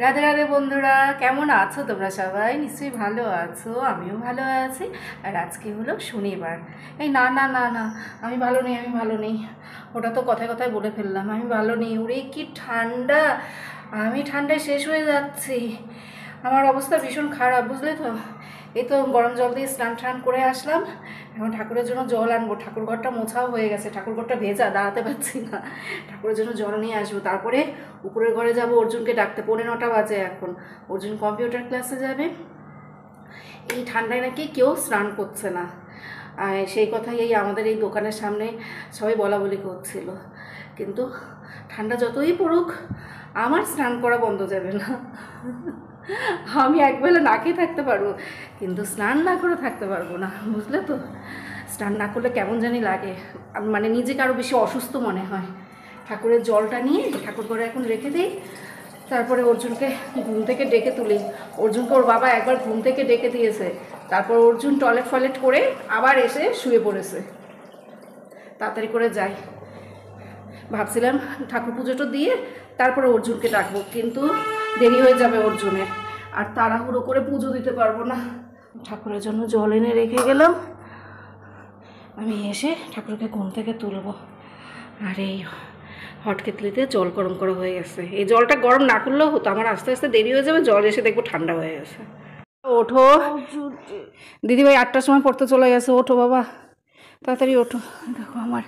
রাধে রাধে বন্ধুরা, কেমন আছো তোমরা? সবাই নিশ্চয়ই ভালো আছো, আমিও ভালো আছি। আর আজকে হলো শনিবার। এই না না না না, আমি ভালো নেই, আমি ভালো নেই। ওটা তো কথায় কথায় বলে ফেললাম, আমি ভালো নেই। ওরে কি ঠান্ডা, আমি ঠান্ডায় শেষ হয়ে যাচ্ছি। আমার অবস্থা ভীষণ খারাপ, বুঝলে তো। এই তো গরম জল দিয়ে স্নান টান করে আসলাম। এখন ঠাকুরের জন্য জল আনবো। ঠাকুর ঘরটা মোছাও হয়ে গেছে, ঠাকুর ঘরটা ভেজা, দাঁড়াতে পারছি না। ঠাকুরের জন্য জল নিয়ে আসবো, তারপরে উপরের ঘরে যাব অর্জুনকে ডাকতে। 9:45 বাজে এখন। অর্জুন কম্পিউটার ক্লাসে যাবে। এই ঠান্ডায় নাকি কেউ স্নান করছে না, সেই কথাই এই আমাদের এই দোকানের সামনে সবাই বলা বলি করছিল। কিন্তু ঠান্ডা যতই পড়ুক, আমার স্নান করা বন্ধ যাবে না। আমি একবেলা না খেয়ে থাকতে পারবো, কিন্তু স্নান না করে থাকতে পারবো না, বুঝলে তো। স্নান না করলে কেমন জানি লাগে, মানে নিজেকে আরও বেশি অসুস্থ মনে হয়। ঠাকুরের জলটা নিয়ে ঠাকুর ঘরে এখন রেখে দিই, তারপরে অর্জুনকে ঘুম থেকে ডেকে তুলি। অর্জুনকে ওর বাবা একবার ঘুম থেকে ডেকে দিয়েছে, তারপর অর্জুন টয়লেট করে আবার এসে শুয়ে পড়েছে। তাড়াতাড়ি করে যাই, ভাবছিলাম ঠাকুর পুজোটা দিয়ে তারপরে অর্জুনকে ডাকবো, কিন্তু দেরি হয়ে যাবে অর্জুনের, আর তাড়াহুড়ো করে পুজো দিতে পারবো না। ঠাকুরের জন্য জল এনে রেখে গেলাম, আমি এসে ঠাকুরকে ঘুম থেকে তুলব। আর এই হট কেতলিতে জল গরম করা হয়ে গেছে। এই জলটা গরম না করলেও হতো, আমার আস্তে আস্তে দেরি হয়ে যাবে, জল এসে দেখবো ঠান্ডা হয়ে গেছে। ওঠো দিদিভাই, 8টার সময় পড়তে চলে গেছে। ওঠো বাবা, তাড়াতাড়ি ওঠো। দেখো আমার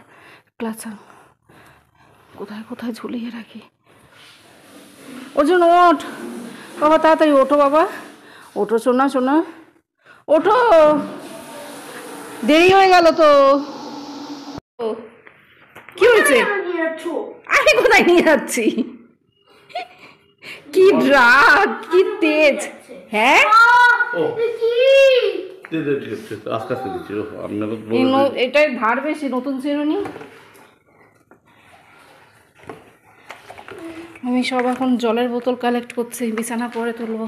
ক্লাস কোথায় কোথায় ঝুলিয়ে রাখি। অর্জুন ওঠ বাবা, তাড়াতাড়ি ওঠো বাবা, ওঠো শোনা শোনা, ওঠো, দেরি হয়ে গেল তো। কি হয়েছে? আমি কোথায় নিয়ে যাচ্ছি? কি রাগ, কি তেজ! হ্যাঁ এটাই ধার বেশি, নতুন চিরুনি। আমি সব এখন জলের বোতল কালেক্ট করছি, বিছানা পরে তুলবো।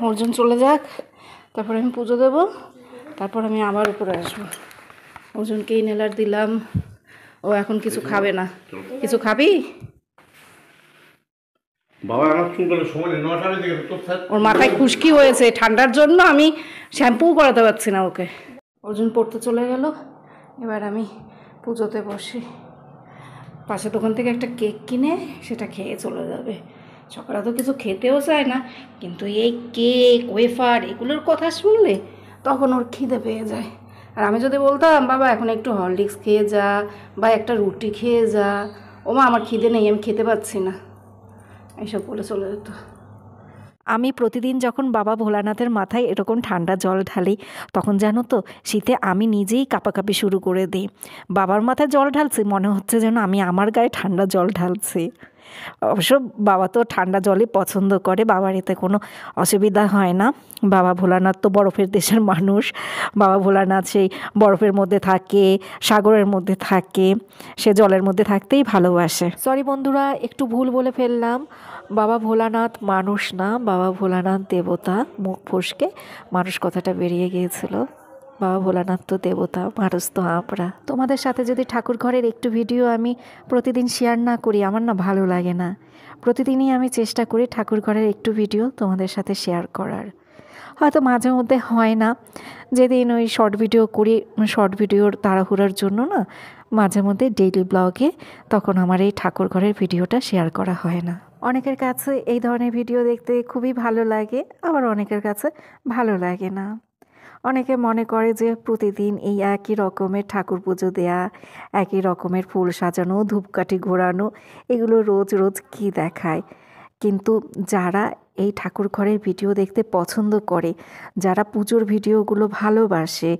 অর্জুন চলে যাক, তারপরে আমি পুজো দেব, তারপর আমি আবার উপরে আসবো। অর্জুনকে ইনহেলার দিলাম, ও এখন কিছু খাবে না। কিছু খাবি? ওর মাথায় খুশকি হয়েছে ঠান্ডার জন্য, আমি শ্যাম্পু করাতে পারছি না ওকে। অর্জুন পড়তে চলে গেল, এবার আমি পুজোতে বসি। পাশের দোকান থেকে একটা কেক কিনে সেটা খেয়ে চলে যাবে। সকালে তো কিছু খেতেও চায় না, কিন্তু এই কেক ওয়েফার এগুলোর কথা শুনলে তখন ওর খিদে পেয়ে যায়। আর আমি যদি বলতাম বাবা এখন একটু হরলিক্স খেয়ে যা, বা একটা রুটি খেয়ে যা, ওমা আমার খিদে নেই, আমি খেতে পাচ্ছি না, এইসব বলে চলে যেত। আমি প্রতিদিন যখন বাবা ভোলানাথের মাথায় এরকম ঠান্ডা জল ঢালি, তখন জানো তো শীতে আমি নিজেই কাঁপাকাঁপি শুরু করে দিই। বাবার মাথায় জল ঢালছি, মনে হচ্ছে যেন আমি আমার গায়ে ঠান্ডা জল ঢালছি। অবশ্য বাবা তো ঠান্ডা জলই পছন্দ করে, বাবার এতে কোনো অসুবিধা হয় না। বাবা ভোলানাথ তো বরফের দেশের মানুষ। বাবা ভোলানাথ সেই বরফের মধ্যে থাকে, সাগরের মধ্যে থাকে, সে জলের মধ্যে থাকতেই ভালোবাসে। সরি বন্ধুরা, একটু ভুল বলে ফেললাম। বাবা ভোলানাথ মানুষ না, বাবা ভোলানাথ দেবতা। মুখ ফসকে মানুষ কথাটা বেরিয়ে গিয়েছিল। বাবা ভোলানাথ তো দেবতা, মানুষ তো আমরা। তোমাদের সাথে যদি ঠাকুর ঘরের একটু ভিডিও আমি প্রতিদিন শেয়ার না করি, আমার না ভালো লাগে না। প্রতিদিনই আমি চেষ্টা করি ঠাকুর ঘরের একটু ভিডিও তোমাদের সাথে শেয়ার করার। হয়তো মাঝে মধ্যে হয় না, যেদিন ওই শর্ট ভিডিও করি, শর্ট ভিডিওর তাড়াহুড়োর জন্য না মাঝে মধ্যে ডেইলি ব্লগে তখন আমার এই ঠাকুর ঘরের ভিডিওটা শেয়ার করা হয় না। অনেকের কাছে এই ধরনের ভিডিও দেখতে খুবই ভালো লাগে, আবার অনেকের কাছে ভালো লাগে না। অনেকে মনে করে যে প্রতিদিন এই একই রকমের ঠাকুর পুজো দেয়া, একই রকমের ফুল সাজানো, ধূপকাঠি ঘোরানো, এগুলো রোজ রোজ কী দেখায়। কিন্তু যারা এই ঠাকুর ঘরের ভিডিও দেখতে পছন্দ করে, যারা পুজোর ভিডিওগুলো ভালোবাসে,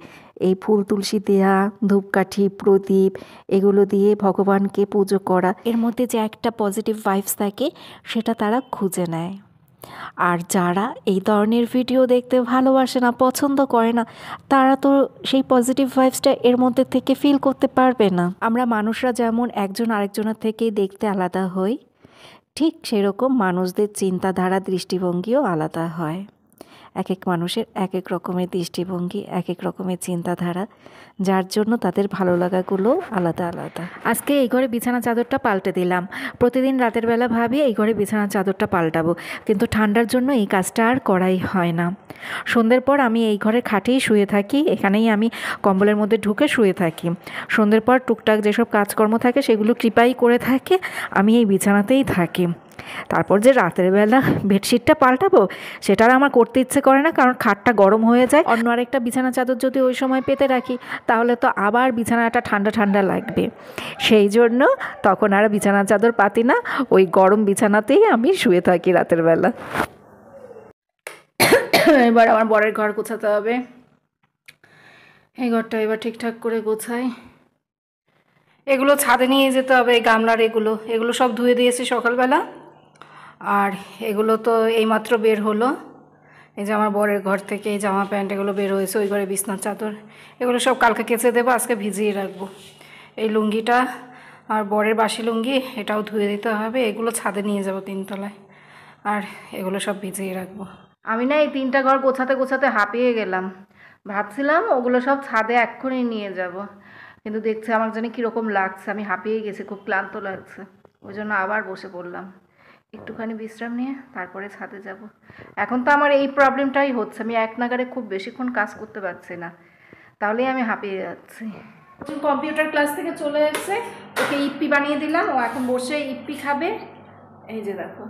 এই ফুল তুলসী দেয়া, ধূপকাঠি, প্রদীপ এগুলো দিয়ে ভগবানকে পুজো করা, এর মধ্যে যে একটা পজিটিভ ভাইবস থাকে সেটা তারা খুঁজে নেয়। আর যারা এই ধরনের ভিডিও দেখতে ভালোবাসে না, পছন্দ করে না, তারা তো সেই পজিটিভ ভাইবসটা এর মধ্যে থেকে ফিল করতে পারবে না। আমরা মানুষরা যেমন একজন আরেকজনের থেকে দেখতে আলাদা হই, ঠিক সেরকম মানুষদের চিন্তাধারা, দৃষ্টিভঙ্গিও আলাদা হয়। এক এক মানুষের এক এক রকমের দৃষ্টিভঙ্গি, এক এক রকমের চিন্তাধারা, যার জন্য তাদের ভালো লাগাগুলো আলাদা আলাদা। আজকে এই ঘরে বিছানা চাদরটা পাল্টে দিলাম। প্রতিদিন রাতের বেলা ভাবি এই ঘরে বিছানা চাদরটা পাল্টাবো, কিন্তু ঠান্ডার জন্য এই কাজটা আর করাই হয় না। সন্ধ্যের পর আমি এই ঘরে খাটেই শুয়ে থাকি, এখানেই আমি কম্বলের মধ্যে ঢুকে শুয়ে থাকি। সন্ধ্যের পর টুকটাক যেসব কাজকর্ম থাকে সেগুলো কৃপাই করে থাকে, আমি এই বিছানাতেই থাকি। তারপর যে রাতের বেলা বেডশিটটা পাল্টাবো সেটা আর আমার করতে ইচ্ছে করে না, কারণ খাটটা গরম হয়ে যায়। অন্য আরেকটা বিছানা চাদর যদি ওই সময় পেতে রাখি তাহলে তো আবার বিছানাটা ঠান্ডা ঠান্ডা লাগবে। সেই জন্য তখন আর বিছানা চাদর পাতি না, ওই গরম বিছানাতেই আমি শুয়ে থাকি রাতের বেলা। এবার আমার বরের ঘর গোছাতে হবে। এই ঘরটা এবার ঠিকঠাক করে গোছাই। এগুলো ছাদে নিয়ে যেতে হবে, এই গামলার এগুলো সব ধুয়ে দিয়েছি সকালবেলা। আর এগুলো তো এইমাত্র বের হলো, এই যে আমার বরের ঘর থেকে এই জামা প্যান্ট এগুলো বের হয়েছে, ওই ঘরে বিছনার চাদর, এগুলো সব কালকে কেচে দেবো, আজকে ভিজিয়ে রাখবো। এই লুঙ্গিটা আর বরের বাসি লুঙ্গি এটাও ধুয়ে দিতে হবে, এগুলো ছাদে নিয়ে যাব 3 তলায়, আর এগুলো সব ভিজিয়ে রাখবো। আমি না এই 3টা ঘর গোছাতে গোছাতে হাঁপিয়ে গেলাম। ভাবছিলাম ওগুলো সব ছাদে এক্ষুনি নিয়ে যাব, কিন্তু দেখছি আমার জানি কীরকম লাগছে, আমি হাঁপিয়ে গেছি, খুব ক্লান্ত লাগছে। ওই জন্য আবার বসে পড়লাম, একটুখানি বিশ্রাম নিয়ে তারপরে ছাদে যাব। এখন তো আমার এই প্রবলেমটাই হচ্ছে, আমি এক নাগারে খুব বেশিক্ষণ কাজ করতে পারছি না, তাহলেই আমি হাঁপিয়ে যাচ্ছি। কম্পিউটার ক্লাস থেকে চলে এসেছে, ওকে ইপ্পি বানিয়ে দিলাম, ও এখন বসে ইপ্পি খাবে, এই যে দেখো।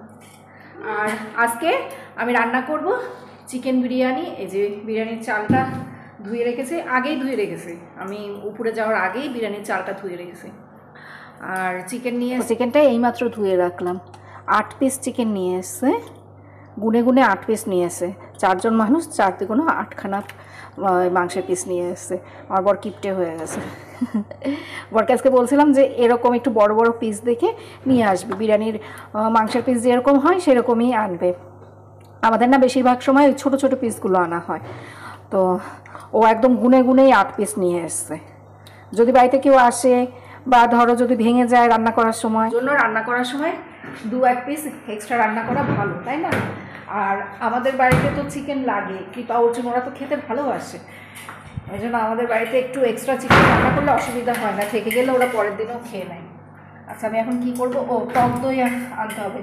আর আজকে আমি রান্না করব চিকেন বিরিয়ানি। এই যে বিরিয়ানির চালটা ধুয়ে রেখেছি, আগেই ধুয়ে রেখেছি, আমি উপরে যাওয়ার আগেই বিরিয়ানির চালটা ধুয়ে রেখেছি। আর চিকেনটা এইমাত্র ধুয়ে রাখলাম। 8 পিস চিকেন নিয়ে এসছে, গুনে গুনে 8 পিস নিয়ে এসে, 4 জন মানুষ, 4 দুগুণ 8খানা মাংসের পিস নিয়ে এসছে। আমার বর কিপটে হয়ে গেছে। বরকে আজকে বলছিলাম যে এরকম একটু বড় বড় পিস দেখে নিয়ে আসবে, বিরিয়ানির মাংসের পিস যেরকম হয় সেরকমই আনবে। আমাদের না বেশিরভাগ সময় ওই ছোটো ছোটো পিসগুলো আনা হয়, তো ও একদম গুনে গুনেই 8 পিস নিয়ে এসছে। যদি বাড়িতে কেউ আসে বা ধরো যদি ভেঙে যায় রান্না করার সময়, 2-1 পিস এক্সট্রা রান্না করা ভালো, তাই না? আর আমাদের বাড়িতে তো চিকেন লাগে, কৃপা অর্জুন ওরা তো খেতে ভালোবাসে, ওই জন্য আমাদের বাড়িতে একটু এক্সট্রা চিকেন রান্না করলে অসুবিধা হয় না, থেকে গেলে ওরা পরের দিনও খেয়ে নেয়। আচ্ছা আমি এখন কি করব, টক দই আনতে হবে,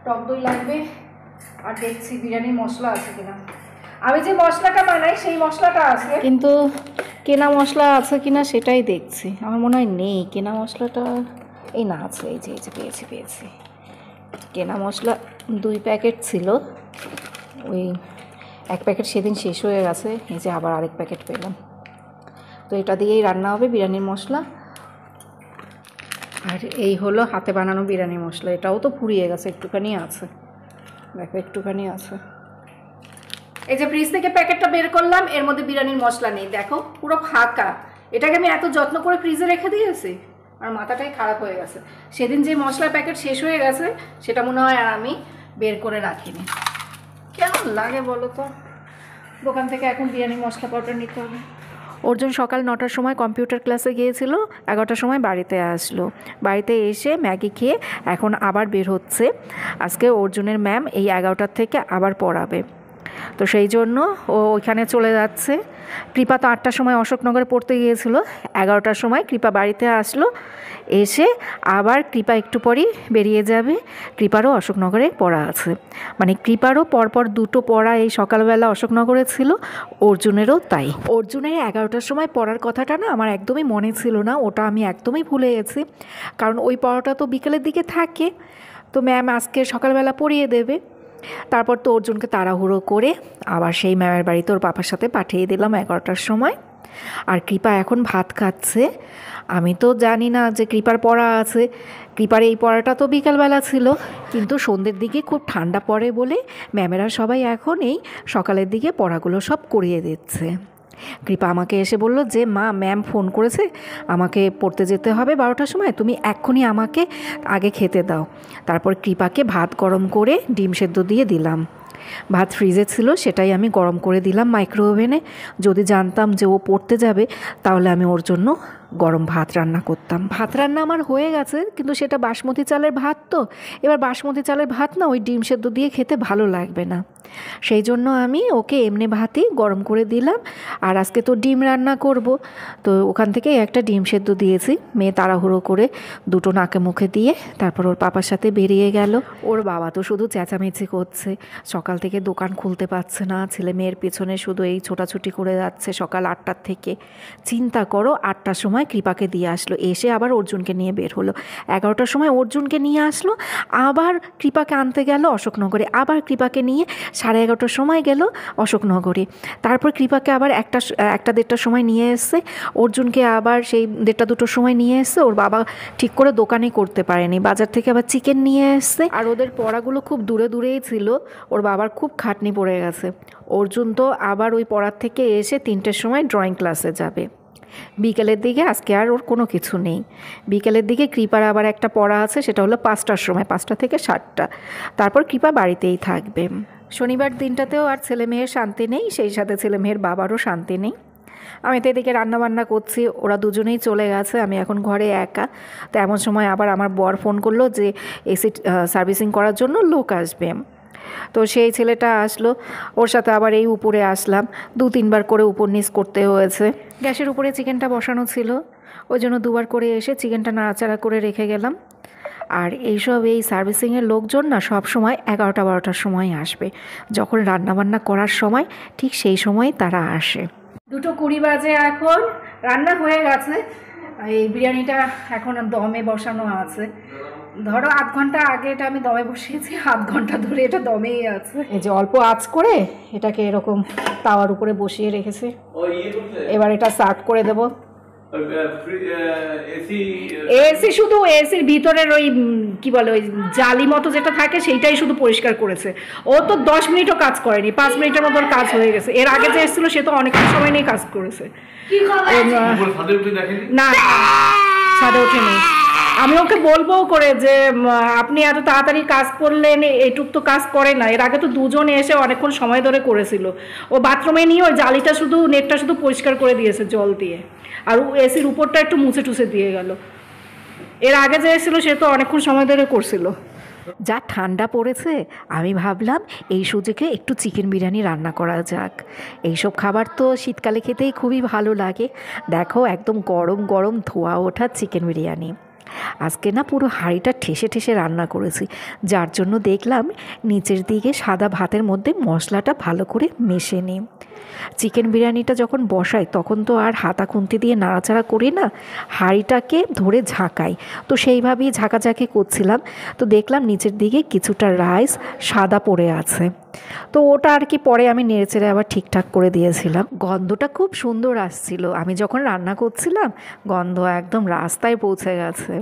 টক দই লাগবে। আর দেখছি বিরিয়ানির মশলা আছে কিনা। আমি যে মশলাটা বানাই সেই মশলাটা আছে, কিন্তু কেনা মশলা আছে কিনা সেটাই দেখছি। আমার মনে হয় নেই কেনা মশলাটা, এই না আছে, এই যে পেয়েছি। কেনা মশলা 2 প্যাকেট ছিল, ওই 1 প্যাকেট সেদিন শেষ হয়ে গেছে, এই যে আবার আরেক প্যাকেট পেলাম। তো এটা দিয়েই রান্না হবে বিরিয়ানির মশলা। আর এই হলো হাতে বানানো বিরিয়ানি মশলা, এটাও তো ফুরিয়ে গেছে, একটুখানি আছে, দেখো একটুখানি আছে। এই যে ফ্রিজ থেকে প্যাকেটটা বের করলাম, এর মধ্যে বিরিয়ানির মশলা নেই, দেখো পুরো ফাঁকা। এটাকে আমি এত যত্ন করে ফ্রিজে রেখে দিয়েছি, আর মাথাটাই খারাপ হয়ে গেছে। সেদিন যে মশলা প্যাকেট শেষ হয়ে গেছে সেটা মনে হয় আর আমি বের করে রাখিনি। কেমন লাগে বলো তো, দোকান থেকে এখন বিরিয়ানি মশলা পাউডার নিতে হবে। অর্জুন সকাল 9টার সময় কম্পিউটার ক্লাসে গিয়েছিল, 11টার সময় বাড়িতে আসলো। বাড়িতে এসে ম্যাগি খেয়ে এখন আবার বের হচ্ছে। আজকে অর্জুনের ম্যাম এই 11টার থেকে আবার পড়াবে, তো সেই জন্য ও ওইখানে চলে যাচ্ছে। কৃপা তো 8টার সময় অশোকনগরে পড়তে গিয়েছিল, 11টার সময় কৃপা বাড়িতে আসলো, এসে আবার কৃপা একটু পরই বেরিয়ে যাবে। কৃপারও অশোকনগরে পড়া আছে, মানে কৃপারও পরপর 2টো পড়া এই সকালবেলা অশোকনগরে ছিল, অর্জুনেরও তাই। অর্জুনের 11টার সময় পড়ার কথাটা না আমার একদমই মনে ছিল না, ওটা আমি একদমই ভুলে গেছি, কারণ ওই পড়াটা তো বিকেলের দিকে থাকে, তো ম্যাম আজকে সকালবেলা পড়িয়ে দেবে। তারপর তো অর্জুনকে তাড়াহুড়ো করে আবার সেই ম্যামের বাড়িতে ওর পাপার সাথে পাঠিয়ে দিলাম 11টার সময়। আর কৃপা এখন ভাত খাচ্ছে। আমি তো জানি না যে কৃপার পড়া আছে, কৃপার এই পড়াটা তো বিকালবেলা ছিল, কিন্তু সন্ধ্যের দিকে খুব ঠান্ডা পড়ে বলে ম্যামেরা সবাই এখন এই সকালের দিকে পড়াগুলো সব করিয়ে দিচ্ছে। কৃপা আমাকে এসে বলল যে মা ম্যাম ফোন করেছে, আমাকে পড়তে যেতে হবে 12টার সময়, তুমি এক্ষুনি আমাকে আগে খেতে দাও। তারপর কৃপাকে ভাত গরম করে ডিম সেদ্ধ দিয়ে দিলাম। ভাত ফ্রিজে ছিল, সেটাই আমি গরম করে দিলাম মাইক্রো ওভেনে। যদি জানতাম যে ও পড়তে যাবে তাহলে আমি ওর জন্য গরম ভাত রান্না করতাম। ভাত রান্না আমার হয়ে গেছে, কিন্তু সেটা বাসমতি চালের ভাত, তো এবার বাসমতি চালের ভাত না ওই ডিম সেদ্ধ দিয়ে খেতে ভালো লাগবে না, সেই জন্য আমি ওকে এমনি ভাতই গরম করে দিলাম। আর আজকে তো ডিম রান্না করব, তো ওখান থেকে একটা ডিম সেদ্ধ দিয়েছি। মেয়ে তাড়াহুড়ো করে দুটো নাকে মুখে দিয়ে তারপর ওর পাপার সাথে বেরিয়ে গেল। ওর বাবা তো শুধু চেঁচামেচি করছে, সকাল থেকে দোকান খুলতে পারছে না, ছেলে মেয়ের পেছনে শুধু এই ছোটাছুটি করে যাচ্ছে সকাল 8টার থেকে। চিন্তা করো, 8টার সময় কৃপাকে দিয়ে আসলো, এসে আবার অর্জুনকে নিয়ে বের হলো। 11টার সময় অর্জুনকে নিয়ে আসলো, আবার কৃপাকে আনতে গেল অশোকনগরে, আবার কৃপাকে নিয়ে 11:30টার সময় গেল অশোকনগরে। তারপর কৃপাকে আবার 1টা-1:30টার সময় নিয়ে এসছে, অর্জুনকে আবার সেই 1:30-2টোর সময় নিয়ে এসছে। ওর বাবা ঠিক করে দোকানে করতে পারেনি, বাজার থেকে আবার চিকেন নিয়ে এসছে। আর ওদের পড়াগুলো খুব দূরে দূরেই ছিল, ওর বাবার খুব খাটনি পড়ে গেছে। অর্জুন তো আবার ওই পড়ার থেকে এসে 3টের সময় ড্রয়িং ক্লাসে যাবে। বিকেলের দিকে আজকে আর ওর কোনো কিছু নেই। বিকেলের দিকে কৃপার আবার একটা পড়া আছে, সেটা হলো 5টার সময়, 5টা থেকে 7টা। তারপর কৃপা বাড়িতেই থাকবে। শনিবার দিনটাতেও আর ছেলে মেয়ের শান্তি নেই, সেই সাথে ছেলে মেয়ের বাবারও শান্তি নেই। আমি তো এদিকে রান্নাবান্না করছি, ওরা দুজনেই চলে গেছে, আমি এখন ঘরে একা। তো এমন সময় আবার আমার বর ফোন করলো যে এসি সার্ভিসিং করার জন্য লোক আসবে। তো সেই ছেলেটা আসলো, ওর সাথে আবার এই উপরে আসলাম। 2-3বার করে উপর নিচ করতে হয়েছে। গ্যাসের উপরে চিকেনটা বসানো ছিল, ওই জন্য 2বার করে এসে চিকেনটা নাড়াচাড়া করে রেখে গেলাম। আর এইসব এই সার্ভিসিংয়ের লোকজন না সব সময় 11টা-12টার সময় আসবে, যখন রান্নাবান্না করার সময় ঠিক সেই সময় তারা আসে। 2:20 বাজে এখন, রান্না হয়ে গেছে। এই বিরিয়ানিটা এখন দমে বসানো আছে। ধরো 8 ঘন্টা আগে এটা আমি দমে বসিয়েছি, 8 ঘন্টা ধরে এটা দমেই আছে। এই যে অল্প আঁচ করে এটাকে এরকম তাওয়ার উপরে বসিয়ে রেখেছি। এবার এটা সার্ভ করে দেবো। এসি শুধু এসির ভিতরের ওই কি বলে ওই জালি মতো যেটা থাকে সেইটাই শুধু পরিষ্কার করেছে। ও তো 10 মিনিটও কাজ করেনি, 5 মিনিটের মতো কাজ হয়ে গেছে। এর আগে যে এসেছিল সে তো অনেকটা সময় নিয়ে কাজ করেছে। না, ছাদে ওঠেনি। আমি ওকে বলবো করে যে আপনি এত তাড়াতাড়ি কাজ করলেন, এইটুক তো কাজ করে না। এর আগে তো দুজন এসে অনেকক্ষণ সময় ধরে করেছিল। ও বাথরুমে নিয়ে ওই জালিটা শুধু নেটটা শুধু পরিষ্কার করে দিয়েছে জল দিয়ে, আর এসির উপরটা একটু মুছে টুছে দিয়ে গেল। এর আগে যে এসেছিল সে তো অনেকক্ষণ সময় ধরে করছিল। যা ঠান্ডা পড়েছে, আমি ভাবলাম এই সুযোগে একটু চিকেন বিরিয়ানি রান্না করা যাক। এইসব খাবার তো শীতকালে খেতেই খুবই ভালো লাগে। দেখো, একদম গরম গরম ধোয়া ওঠা চিকেন বিরিয়ানি। আজকে না পুরো হাঁড়িটা ঠেসে ঠেসে রান্না করেছি, যার জন্য দেখলাম নিচের দিকে সাদা ভাতের মধ্যে মশলাটা ভালো করে মেশে নিই। চিকেন বিরিয়ানিটা যখন বসাই তখন তো আর হাতা খুন্তি দিয়ে নাড়াচাড়া করি না, হাঁড়িটাকে ধরে ঝাঁকাই। তো সেইভাবেই ঝাঁকাঝাঁকি করছিলাম, তো দেখলাম নিচের দিকে কিছুটা রাইস সাদা পড়ে আছে। তো ওটা আর কি পরে আমি নেড়েচেড়ে আবার ঠিকঠাক করে দিয়েছিলাম। গন্ধটা খুব সুন্দর আসছিল, আমি যখন রান্না করছিলাম গন্ধ একদম রাস্তায় পৌঁছে গেছে।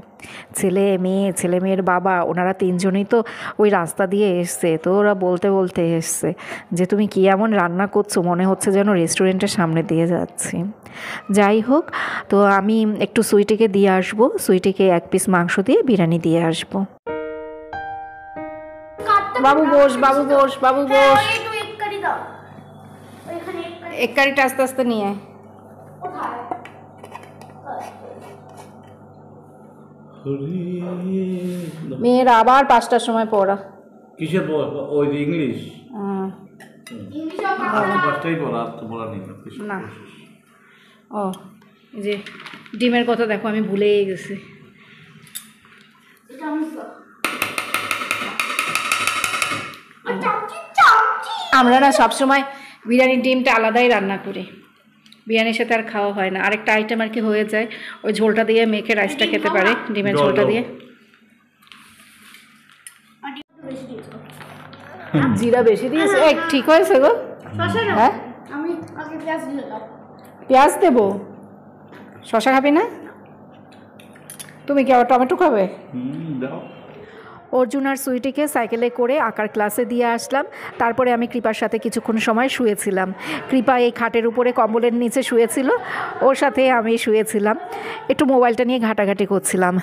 ছেলে মেয়ের বাবা, ওনারা 3জনই তো ওই রাস্তা দিয়ে এসছে। তো ওরা বলতে বলতে এসছে যে তুমি কি এমন রান্না করছো, মনে হচ্ছে যেন রেস্টুরেন্টের সামনে দিয়ে যাচ্ছি। যাই হোক, তো আমি একটু সুইটিকে দিয়ে আসবো, সুইটিকে 1 পিস মাংস দিয়ে বিরিয়ানি দিয়ে আসবো। বাবু বস, বাবু বস, বাবু বস। এক কারিটা আস্তে আস্তে নিয়ে আয়। মেয়ের আবার 5টার সময় পড়া। কিসের ওই ইংলিশ? পাঁচটাই পড়া, আর তো পড়া নেই না। ও এই যে ডিমের কথা দেখো, আমি ভুলেই গেছি। আমরা না সবসময় বিরিয়ানির ডিমটা আলাদাই রান্না করি, বিরিয়ানির সাথে আর খাওয়া হয় না। আরেকটা আইটেম আর কি হয়ে যায়, ওই ঝোলটা দিয়ে মেখে রাইসটা খেতে পারে, ডিমের ঝোলটা দিয়ে। জিরা বেশি দিয়েছে, ঠিক হয়েছে গো। হ্যাঁ, পেঁয়াজ দেবো। শসা খাবি না তুমি? কি আবার টমেটো খাবে? অর্জুন আর সুইটিকে সাইকেলে করে আঁকার ক্লাসে দিয়ে আসলাম। তারপরে আমি কৃপার সাথে কিছুক্ষণ সময় শুয়েছিলাম। কৃপা এই খাটের উপরে কম্বলের নিচে শুয়েছিল, ওর সাথে আমি শুয়েছিলাম, একটু মোবাইলটা নিয়ে ঘাটাঘাটি করছিলাম।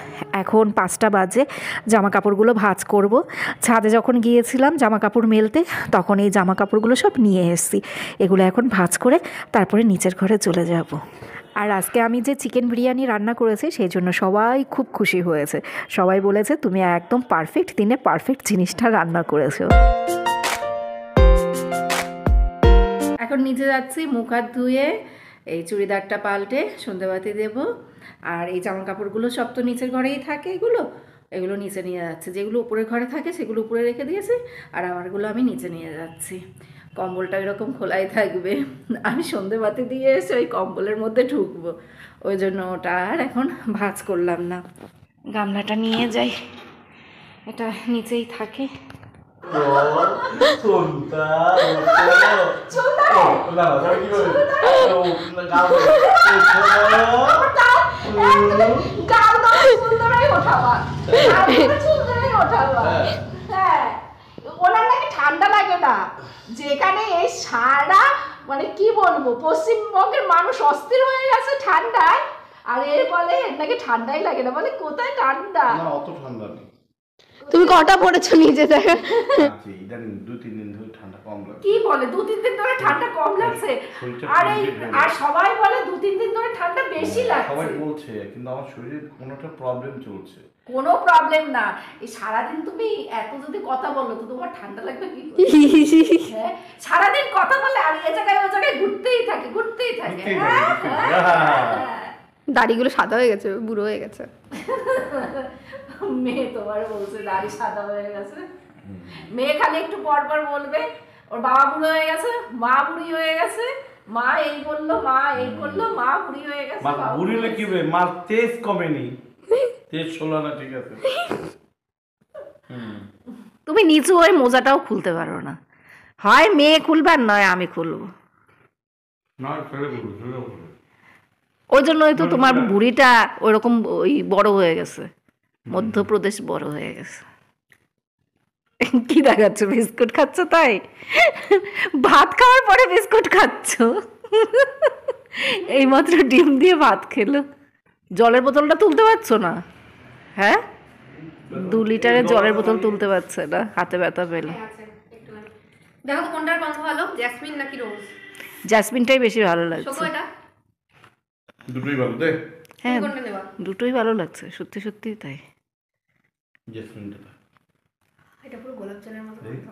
এখন 5টা বাজে, জামা কাপড়গুলো ভাঁজ করব। ছাদে যখন গিয়েছিলাম জামা কাপড় মেলতে, তখন এই জামা কাপড়গুলো সব নিয়ে এসেছি। এগুলো এখন ভাঁজ করে তারপরে নিচের ঘরে চলে যাব। আর আজকে আমি যে চিকেন বিরিয়ানি রান্না করেছি সেই জন্য সবাই খুব খুশি হয়েছে। সবাই বলেছে তুমি একদম পারফেক্ট দিনে পারফেক্ট জিনিসটা রান্না করেছো। এখন নিচে যাচ্ছি, মুখ হাত ধুয়ে এই চুড়িদারটা পাল্টে সন্ধেবাতি দেব। আর এই জামা কাপড়গুলো সব তো নিচের ঘরেই থাকে, এগুলো নিচে নিয়ে যাচ্ছি। যেগুলো উপরের ঘরে থাকে সেগুলো উপরে রেখে দিয়েছি, আর আমারগুলো আমি নিচে নিয়ে যাচ্ছি। কম্বলটা এরকম খোলাই থাকবে, আমি সন্ধেবাতি দিয়ে এসে ওই কম্বলের মধ্যে ঢুকবো, ওই জন্য ওটা আর এখন ভাঁজ করলাম না। গামলাটা নিয়ে যাই, এটা নিচেই থাকে। ওনার নাকি ঠান্ডা লাগে না, যেখানে এই সারা মানে কি বলবো পশ্চিমবঙ্গের মানুষ অস্থির হয়ে গেছে ঠান্ডায়, আর এর বলে এর নাকি ঠান্ডাই লাগে না। বলে কোথায় ঠান্ডা? অত ঠান্ডা নেই। তুমি কটা পড়েছো নিজে দেখো? ইদানিং 2-3 দিন ধরে ঠান্ডা কম লাগছে। কি বলে 2-3 দিন ধরে ঠান্ডা কম লাগছে? আর সবাই বলে 2-3 দিন ধরে ঠান্ডা বেশি লাগছে। সবাই বলছে, কিন্তু আমার শরীরে কোনোটা প্রবলেম চলছে। কোনো প্রবলেম না, এই সারাদিন তুমি এত যদি কথা বলো তো তোমার ঠান্ডা লাগবে কি করে? হ্যাঁ, সারাদিন কথা বলে আর এই জায়গায় ওই জায়গায় ঘুরতেই থাকে। দাড়িগুলো সাদা হয়ে গেছে, বুড়ো হয়ে গেছে। মেয়ে তোমার বলছে দাড়ি সাদা হয়ে গেছে। মেয়ে খালি একটু পর পর বলবে ওর বাবা বুড়ো হয়ে গেছে, মা বুড়ি হয়ে গেছে, মা এই বললো, মা এই করলো, মা বুড়ি হয়ে গেছে। মা বুড়ি হলে কি হবে? মার তেজ কমেনি, তেজ ষোলো না, ঠিক আছে। তুমি নিচু হয়ে মোজাটাও খুলতে পারো না, হয় মেয়ে খুলবে আর নয় আমি খুলবো। না ছেড়ে বলবো। ওই জন্যই তো তোমার বুড়িটা ওইরকম ওই বড় হয়ে গেছে, মধ্যপ্রদেশ বড় হয়ে গেছে। কি দেখাচ্ছ? বিস্কুট খাচ্ছ? তাই ভাত খাওয়ার পরে বিস্কুট খাচ্ছ? এইমাত্র ডিম দিয়ে ভাত খেলো। জলের বোতলটা তুলতে পারছো না? হ্যাঁ, 2 লিটারের জলের বোতল তুলতে পারছে না, হাতে ব্যথা পেলে। দেখো তো কোনটার গন্ধ ভালো, জেসমিন নাকি রোজ? জেসমিনটাই বেশি ভালো লাগছে। এটা দুটোই ভালো দে। হ্যাঁ, কোনটা নেবা? দুটোই ভালো লাগছে, সত্যি সত্যি তাই। জেসমিনটা দে। এটা পুরো গোলাপ জলের মতো গন্ধ।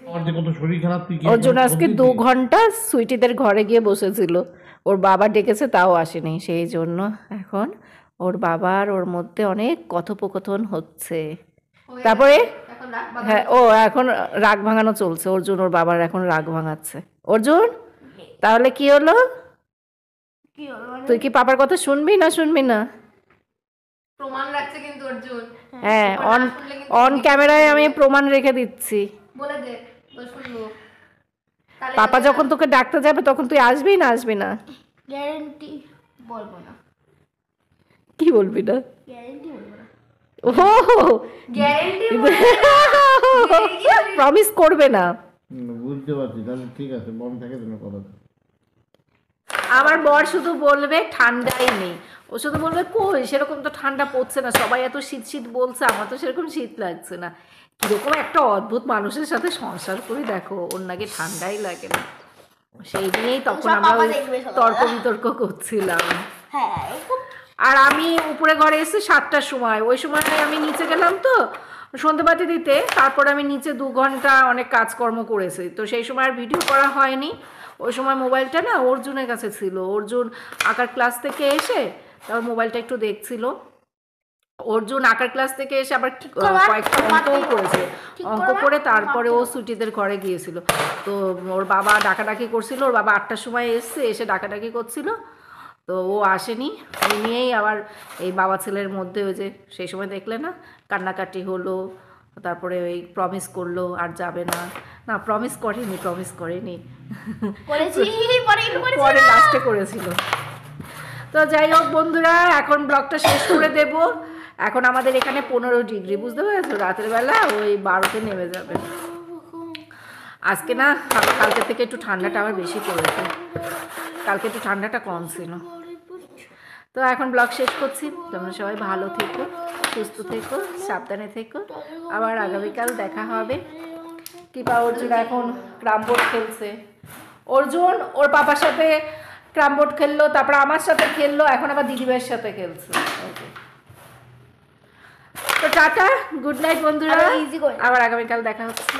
আমার যে কত শরীর খারাপ, তুই কি ওর জন্য আজকে 2 ঘন্টা সুইটিদের ঘরে গিয়ে বসেছিল, ওর বাবা ডেকেছে তাও আসেনি, সেই জন্য এখন ওর বাবার ওর মধ্যে অনেক কথোপকথন হচ্ছে। তারপরে এখন রাখ বাবা। হ্যাঁ, ও এখন রাগ ভাঙানো চলছে। অর্জুন ওর বাবার এখন রাগ ভাঙাচ্ছে। অর্জুন, তাহলে কি হলো? কি হলো? তুই কি পাপার কথা শুনবি না শুনবি না? প্রমাণ রাখছে কিন্তু অর্জুন। হ্যাঁ, এরপর অন না শুনলে কিন্তু অন ক্যামেরায় আমি প্রমাণ রেখে দিচ্ছি। বলে দে, তো শুনবো। তাহলে পাপা যখন তোকে ডাকতে যাবে তখন তুই আসবি না আসবি না? গ্যারান্টি বলবো না, কি বলবি না? গ্যারান্টি বলবো না, ও গ্যারান্টি প্রমিস করবে না। বুঝতে পারছি, তাহলে ঠিক আছে, মন থেকে তুমি কথা। আমার বর শুধু বলবে ঠান্ডাই নেই, ও শুধু বলবে কই সেরকম তো ঠান্ডা পড়ছে না, সবাই এত শীত শীত বলছে, আমার তো সেরকম শীত লাগছে না। কিরকম একটা অদ্ভুত মানুষের সাথে সংসার করে দেখো, ওর নাকি ঠান্ডাই লাগে না। সেই দিনেই তখন আমরা ওই তর্ক বিতর্ক করছিলাম। আর আমি উপরে ঘরে এসে 7টার সময়, ওই সময় আমি নিচে গেলাম তো সন্ধেবাতি দিতে, তারপর আমি নিচে 2 ঘন্টা অনেক কাজকর্ম করেছি, তো সেই সময় আর ভিডিও করা হয়নি। ওই সময় মোবাইলটা না অর্জুনের কাছে ছিল, অর্জুন আঁকার ক্লাস থেকে এসে তারপর মোবাইলটা একটু দেখছিল। অর্জুন আঁকার ক্লাস থেকে এসে আবার কয়েকটা অঙ্কও করেছে, অঙ্ক করে তারপরে ও সুটিদের ঘরে গিয়েছিল। তো ওর বাবা ডাকাডাকি করছিল, ওর বাবা 8টার সময় এসছে, এসে ডাকাডাকি করছিল, তো ও আসেনি। এই নিয়েই আবার এই বাবা ছেলের মধ্যে ওই যে সেই সময় দেখলে না কান্নাকাটি হলো, তারপরে ওই প্রমিস করলো আর যাবে না। না, প্রমিস করেনি পরে লাস্টে করেছিল। তো যাই হোক বন্ধুরা, এখন ব্লগটা শেষ করে দেব। এখন আমাদের এখানে 15 ডিগ্রি, বুঝতে পেরেছো? রাতের বেলা ওই 12তে নেমে যাবে। আজকে না কালকে থেকে একটু ঠান্ডাটা আবার বেশি পড়েছে, কালকে একটু ঠান্ডাটা কম ছিল। তো এখন ব্লগ শেষ করছি। তোমরা সবাই ভালো থেকো, সুস্থ থেকো, সাবধানে থেকো। আবার আগামীকাল দেখা হবে। কিংবা অর্জুন এখন ক্রাম বোর্ড খেলছে, অর্জুন ওর পাপার সাথে ক্রাম বোর্ড খেললো, তারপর আমার সাথে খেললো, এখন আবার দিদিভাইয়ের সাথে খেলছে। তো টাটা, গুড নাইট বন্ধুরা, আবার আগামীকাল দেখা হচ্ছে।